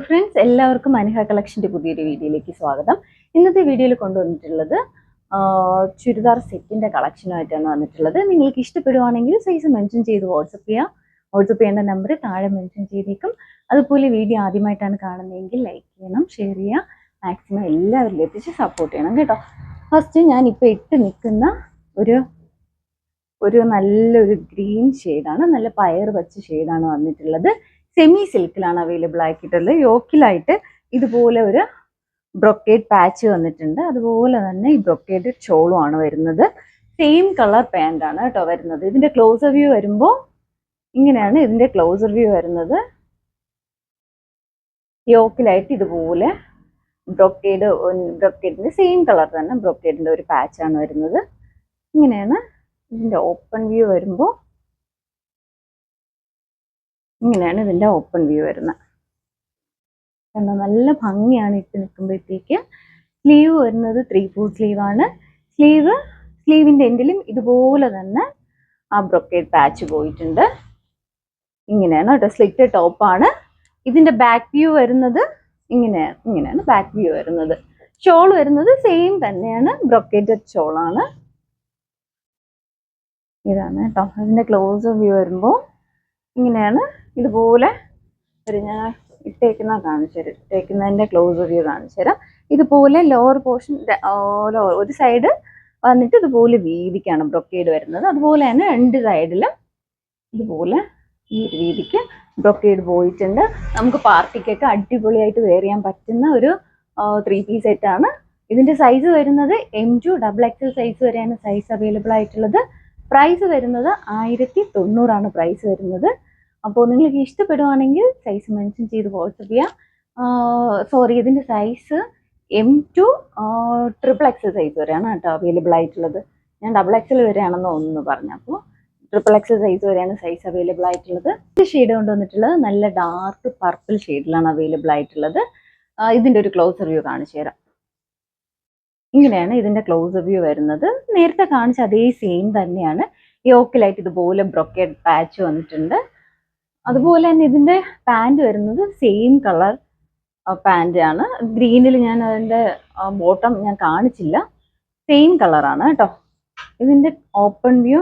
Friends, എല്ലാവർക്കും അനിഹ കളക്ഷൻ്റെ പുതിയൊരു വീഡിയോയിലേക്ക് സ്വാഗതം. ഇന്നത്തെ വീഡിയോയിൽ കൊണ്ടുവന്നിട്ടുള്ളത് ചുരിദാർ സെറ്റിൻ്റെ കളക്ഷനുമായിട്ടാണ് വന്നിട്ടുള്ളത്. നിങ്ങൾക്ക് ഇഷ്ടപ്പെടുവാണെങ്കിൽ സൈസ് മെൻഷൻ ചെയ്ത് വാട്സപ്പ് ചെയ്യാം. വാട്സപ്പ് ചെയ്യേണ്ട നമ്പർ താഴെ മെൻഷൻ ചെയ്തേക്കും. അതുപോലെ വീഡിയോ ആദ്യമായിട്ടാണ് കാണുന്നതെങ്കിൽ ലൈക്ക് ചെയ്യണം, ഷെയർ ചെയ്യുക, മാക്സിമം എല്ലാവരിലും എത്തിച്ച് സപ്പോർട്ട് ചെയ്യണം കേട്ടോ. ഫസ്റ്റ് ഞാനിപ്പോൾ ഇട്ട് നിൽക്കുന്ന ഒരു നല്ലൊരു ഗ്രീൻ ഷെയ്ഡാണ്, നല്ല പയർ പച്ച ഷെയ്ഡാണ് വന്നിട്ടുള്ളത്. Semi സിൽക്കിലാണ് available ആക്കിയിട്ടുള്ളത്. യോക്കിലായിട്ട് ഇതുപോലെ ഒരു ബ്രൊക്കേഡ് പാച്ച് വന്നിട്ടുണ്ട്. അതുപോലെ തന്നെ ഈ ബ്രൊക്കേഡ് ഷോളുമാണ് വരുന്നത്. സെയിം കളർ പാൻ്റ് ആണ് കേട്ടോ വരുന്നത്. ഇതിന്റെ ക്ലോസർ വ്യൂ വരുമ്പോൾ ഇങ്ങനെയാണ് ഇതിന്റെ ക്ലോസർ വ്യൂ വരുന്നത്. യോക്കിലായിട്ട് ഇതുപോലെ ബ്രൊക്കേഡിന്റെ സെയിം കളർ തന്നെ ബ്രൊക്കേഡിന്റെ ഒരു പാച്ചാണ് വരുന്നത്. ഇങ്ങനെയാണ് ഇതിന്റെ ഓപ്പൺ വ്യൂ വരുമ്പോൾ ഇങ്ങനെയാണ് ഇതിന്റെ ഓപ്പൺ വ്യൂ വരുന്നത്. കണ്ടോ, നല്ല ഭംഗിയാണ് ഇട്ട് നിൽക്കുമ്പോഴത്തേക്ക്. സ്ലീവ് വരുന്നത് 3/4 സ്ലീവാണ്. സ്ലീവിന്റെ എൻഡിലും ഇതുപോലെ തന്നെ ആ ബ്രൊക്കേഡ് പാച്ച് പോയിട്ടുണ്ട്. ഇങ്ങനെയാണ് കേട്ടോ, സ്ലിറ്റ് ടോപ്പാണ്. ഇതിന്റെ ബാക്ക് വ്യൂ വരുന്നത് ഇങ്ങനെയാണ് ബാക്ക് വ്യൂ വരുന്നത്. ഷോൾ വരുന്നത് സെയിം തന്നെയാണ്, ബ്രൊക്കേറ്റഡ് ഷോളാണ്. ഇതാണ് കേട്ടോ ഇതിന്റെ ക്ലോസ് വ്യൂ വരുമ്പോൾ ഇങ്ങനെയാണ്. ഇതുപോലെ ഞാൻ ഇട്ടേക്കുന്നതിന്റെ ക്ലോസ് വ്യൂ കാണിച്ചു തരാം. ഇതുപോലെ ലോവർ പോർഷൻ ഒരു സൈഡ് വന്നിട്ട് ഇതുപോലെ വീതിക്കാണ് ബ്രൊക്കേഡ് വരുന്നത്. അതുപോലെ തന്നെ രണ്ട് സൈഡിലും ഇതുപോലെ ഈ ഒരു രീതിക്ക് ബ്രൊക്കേഡ് പോയിട്ടുണ്ട്. നമുക്ക് പാർട്ടിക്കൊക്കെ അടിപൊളിയായിട്ട് വെയർ ചെയ്യാൻ പറ്റുന്ന ഒരു 3 പീസ് സെറ്റാണ്. ഇതിന്റെ സൈസ് വരുന്നത് M2 XXL സൈസ് വരെയാണ് സൈസ് അവൈലബിൾ ആയിട്ടുള്ളത്. പ്രൈസ് വരുന്നത് 1090 പ്രൈസ് വരുന്നത്. അപ്പോൾ നിങ്ങൾക്ക് ഇഷ്ടപ്പെടുവാണെങ്കിൽ സൈസ് മെൻഷൻ ചെയ്ത് വാട്സപ്പ് ചെയ്യാം. ഇതിൻ്റെ സൈസ് M2 XXL സൈസ് വരെയാണ് കേട്ടോ അവൈലബിൾ ആയിട്ടുള്ളത്. ഞാൻ XXL വരെയാണെന്ന് ഒന്ന് പറഞ്ഞു. അപ്പോൾ XXL സൈസ് വരെയാണ് സൈസ് അവൈലബിൾ ആയിട്ടുള്ളത്. ഇത് ഷെയ്ഡ് കൊണ്ടുവന്നിട്ടുള്ളത് നല്ല ഡാർക്ക് പർപ്പിൾ ഷെയ്ഡിലാണ് അവൈലബിൾ ആയിട്ടുള്ളത്. ഇതിൻ്റെ ഒരു ക്ലോസർ വ്യൂ കാണിച്ചു തരാം. ഇങ്ങനെയാണ് ഇതിന്റെ ക്ലോസർ വ്യൂ വരുന്നത്. നേരത്തെ കാണിച്ച അതേ സെയിം തന്നെയാണ്. യോക്കിലായിട്ട് ഇതുപോലെ ബ്രൊക്കേഡ് പാച്ച് വന്നിട്ടുണ്ട്. അതുപോലെ തന്നെ ഇതിന്റെ പാൻറ് വരുന്നത് സെയിം കളർ പാൻറ് ആണ്. ഗ്രീനിൽ ഞാൻ അതിന്റെ ബോട്ടം ഞാൻ കാണിച്ചില്ല, സെയിം കളറാണ് കേട്ടോ. ഇതിന്റെ ഓപ്പൺ വ്യൂ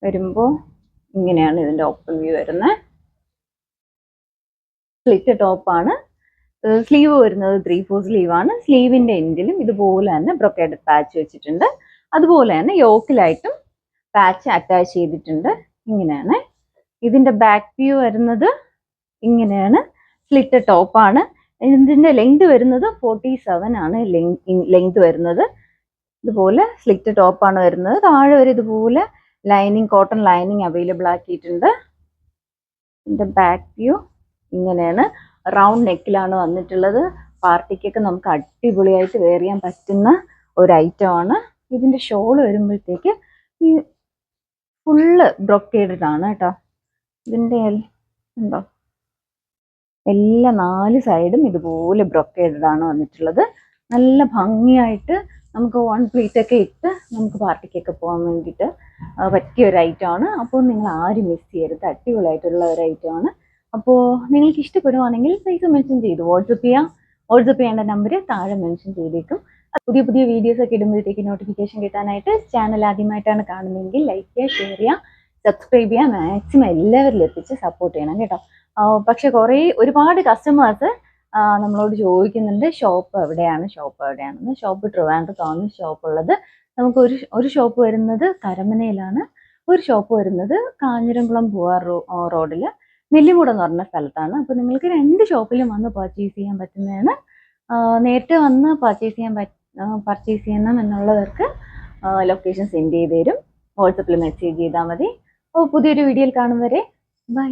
വരുമ്പോൾ ഇങ്ങനെയാണ് ഇതിന്റെ ഓപ്പൺ വ്യൂ വരുന്നത്. സ്ലിറ്റ് ടോപ്പാണ്. സ്ലീവ് വരുന്നത് 3/4 സ്ലീവാണ്. സ്ലീവിന്റെ എൻഡിലും ഇതുപോലെ തന്നെ ബ്രൊക്കേഡ് പാച്ച് വെച്ചിട്ടുണ്ട്. അതുപോലെ തന്നെ യോക്കിലായിട്ടും പാച്ച് അറ്റാച്ച് ചെയ്തിട്ടുണ്ട്. ഇങ്ങനെയാണ് ഇതിന്റെ ബാക്ക് വ്യൂ വരുന്നത്. ഇങ്ങനെയാണ് സ്ലിറ്റ് ടോപ്പാണ്. ഇതിന്റെ ലെങ്ത് വരുന്നത് 47 ആണ് ലെങ്ത് വരുന്നത്. ഇതുപോലെ സ്ലിറ്റ് ടോപ്പാണ് വരുന്നത്. താഴെ വരെ ഇതുപോലെ ലൈനിങ്, കോട്ടൺ ലൈനിങ് അവൈലബിൾ ആക്കിയിട്ടുണ്ട്. ഇതിന്റെ ബാക്ക് വ്യൂ ഇങ്ങനെയാണ്. റൗണ്ട് നെക്കിലാണ് വന്നിട്ടുള്ളത്. പാർട്ടിക്കൊക്കെ നമുക്ക് അടിപൊളിയായിട്ട് വെയർ ചെയ്യാൻ പറ്റുന്ന ഒരു ഐറ്റം ആണ്. ഇതിന്റെ ഷോൾ വരുമ്പോഴത്തേക്ക് ഈ ഫുള്ള് ബ്രൊക്കേഡഡ് ആണ് കേട്ടോ. ഇതിന്റെ ഉണ്ടോ, എല്ലാ 4 സൈഡും ഇതുപോലെ ബ്രൊക്കേഡഡ് ആണ് വന്നിട്ടുള്ളത്. നല്ല ഭംഗിയായിട്ട് നമുക്ക് 1 പ്ലീറ്റ് ഒക്കെ ഇട്ട് നമുക്ക് പാർട്ടിക്കൊക്കെ പോകാൻ വേണ്ടിയിട്ട് പറ്റിയ ഒരു ഐറ്റം ആണ്. അപ്പോൾ നിങ്ങൾ ആരും മിസ് ചെയ്യരുത്, അടിപൊളിയായിട്ടുള്ള ഒരു ഐറ്റം ആണ്. അപ്പോൾ നിങ്ങൾക്ക് ഇഷ്ടപ്പെടുവാണെങ്കിൽ സൈസ് മെൻഷൻ ചെയ്ത് വാട്സപ്പ് ചെയ്യാം. വാട്സപ്പ് ചെയ്യേണ്ട നമ്പർ താഴെ മെൻഷൻ ചെയ്തേക്കും. പുതിയ വീഡിയോസ് ഒക്കെ ഇടുമ്പോഴത്തേക്ക് നോട്ടിഫിക്കേഷൻ കിട്ടാനായിട്ട് ചാനൽ ആദ്യമായിട്ടാണ് കാണുന്നതെങ്കിൽ ലൈക്ക് ചെയ്യുക, ഷെയർ ചെയ്യുക, സബ്സ്ക്രൈബ് ചെയ്യുക, മാക്സിമം എല്ലാവരിലും എത്തിച്ച് സപ്പോർട്ട് ചെയ്യണം കേട്ടോ. പക്ഷെ ഒരുപാട് കസ്റ്റമേഴ്സ് നമ്മളോട് ചോദിക്കുന്നുണ്ട് ഷോപ്പ് എവിടെയാണെന്ന്. ഷോപ്പ് ട്രിവാൻഡ്രത്താണ് ഷോപ്പ് ഉള്ളത്. നമുക്ക് ഒരു ഷോപ്പ് വരുന്നത് കരമനയിലാണ്, ഒരു ഷോപ്പ് വരുന്നത് കാഞ്ഞിരംകുളം പൂവാർ റോഡിൽ നെല്ലിമുട എന്ന് പറഞ്ഞ സ്ഥലത്താണ്. അപ്പോൾ നിങ്ങൾക്ക് 2 ഷോപ്പിലും വന്ന് പർച്ചേസ് ചെയ്യാൻ പറ്റുന്നതാണ്. നേരിട്ട് വന്ന് പർച്ചേസ് ചെയ്യണം എന്നുള്ളവർക്ക് ലൊക്കേഷൻ സെൻഡ് ചെയ്ത് തരും. വാട്സപ്പിൽ മെസ്സേജ് ചെയ്താൽ മതി. അപ്പോൾ പുതിയൊരു വീഡിയോയിൽ കാണും വരെ ബൈ.